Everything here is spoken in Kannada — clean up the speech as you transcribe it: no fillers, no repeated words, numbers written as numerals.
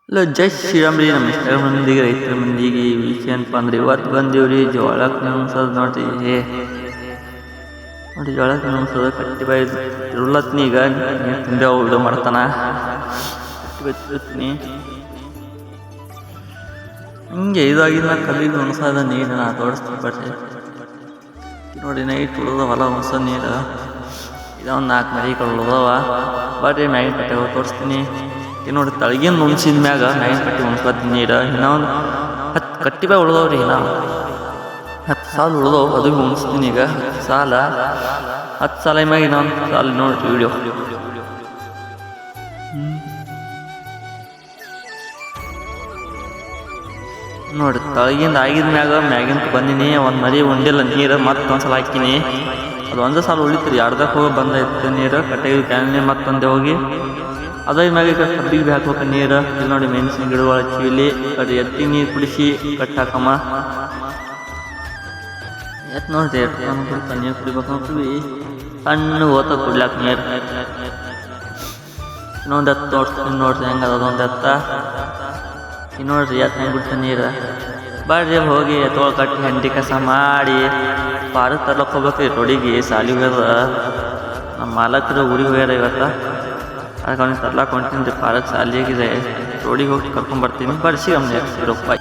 ಹಲೋ ಜೈ ಶ್ರೀರಾಮ್ ರೀ. ನಮ್ಮ ಇಷ್ಟ ಮಂದಿಗೆ ರೈತರ ಮಂದಿಗೆ ಈ ವಿಷಯ ಏನಪ್ಪ ಅಂದ್ರೆ ಇವತ್ತು ಬಂದೀವ್ರಿ ಜೋಳಕ್ಕೆ ನೆನ್ಸೋದು ನೋಡ್ರಿ. ನೋಡಿ ಜೋಳಕ್ಕೆ ನೆನ್ಸೋದು ಕಟ್ಟಿ ಬಾಯಿ ಇರುಳತ್ನಿ ಈಗ ತಿಂದೆ ಇದು ಮಾಡ್ತಾನ ಕಟ್ಟಿ ಬಚ್ಚಿರ್ತೀನಿ ಹಿಂಗೆ ಇದಾಗಿನ ಕಲ್ಲಿಗೆ ನೆನ್ಸೋದ ನೀರು ನಾ ತೋರಿಸ್ತೀನಿ ಬರ್ರಿ. ನೋಡಿ ನೈಟ್ ಉಳ್ದ ಹೊಲ ಹೊಸ ನೀರು ಇದೊಂದು 4 ಮರಿಗಳು ಉಳ್ದವ ಬರ್ರಿ ಮ್ಯಾಗಿನ ಕಟ್ಟೆ ತೋರಿಸ್ತೀನಿ. ನೋಡಿ ತಳಗಿನ ನುಣ್ಸಿದ ಮ್ಯಾಗ ಮ್ಯಾಗಿನ ಕಟ್ಟಿ ಉಣ್ಸ್ಕೊತೀನಿ ನೀರು. ಇನ್ನೊಂದು 10 ಕಟ್ಟಿ ಬಾಯಿ ಉಳ್ದವ್ರಿ, ನಾ 10 ಸಾಲ ಉಳ್ದವು ಅದು ಉಣಿಸ್ತೀನಿ ಈಗ. 10 ಸಾಲ ಮ್ಯಾಗ ಇನ್ನೊಂದು ಸಾಲ ನೋಡ್ರಿ ವಿಡಿಯೋ. ನೋಡಿ ತಳಗಿಂದ ಆಗಿದ ಮ್ಯಾಗಿಂತ ಬಂದಿನಿ. ಒಂದು ಮರಿ ಉಂಡಿಲ್ಲ ನೀರು ಮತ್ತೊಂದ್ಸಲ ಹಾಕಿನಿ. ಅದು ಒಂದೇ ಸಾಲ ಉಳಿತ್ರಿ, ಅರ್ಧಕ್ಕೆ ಹೋಗಿ ಬಂದೈತೆ ನೀರು. ಕಟ್ಟೆಗೆ ಕ್ಯಾನ್ ಮತ್ತೊಂದೇ ಹೋಗಿ ಅದ್ರ ಮ್ಯಾಗ ಕಬ್ಬಿಗೆ ಭೀ ಹಾಕ್ಬೇಕು ನೀರು. ಇಲ್ಲಿ ನೋಡಿ ಮೆಣಸಿನ ಗಿಡಗಳು ಹಚ್ಚಿವಿ. ಅದು ಎತ್ತಿ ನೀರು ಕುಡಿಸಿ ಕಟ್ಟಿ ಹಾಕಮ್ಮ. ಎತ್ತು ನೋಡ್ರಿ ಎತ್ತು ನೀರು ಕುಡಿಬೇಕು ನೋಡ್ತೀವಿ. ಸಣ್ಣ ಓತ ಕುಡ್ಲಾಕ ನೀರು. ಇನ್ನೊಂದು ಎತ್ತು ತೋರಿಸ್ತೀನಿ ನೋಡ್ರಿ ಹೆಂಗೆ ಅದೊಂದು ಎತ್ತ. ಈಗ ನೋಡ್ರಿ ಎತ್ತು ಹೆಂಗೆ ಬಿಡ್ತ ನೀರು. ಬರ್ರಿ ಹೋಗಿ ಎತ್ತೊಳ ಕಟ್ಟಿ ಹಂಡಿ ಕಸ ಮಾಡಿ ಪಾರಕ್ ತರ್ಲಕ್ಕೆ ಹೋಗ್ಬೇಕ್ರಿ ರೋಡಿಗೆ. ಸಾಲಿ ಹೋಗ್ಯದ ನಮ್ಮ ಮಾಲಕರು ಊರಿಗೆ ಹೋಗ್ಯಾರ ಇವತ್ತು. ಅದಕ್ಕೆ ಅವ್ನಿಗೆ ತರ್ಲಾಕ ಹೊಂಟೀನಿ ರೀ ಪಾರಕ್ ಸಾಲಿಯಾಗಿದೆ. ರೋಡಿಗೆ ಹೋಗಿ ಕರ್ಕೊಂಬರ್ತೀನಿ. ಬರ್ಸಿ ಅವ್ನು 2 ರೂಪಾಯಿ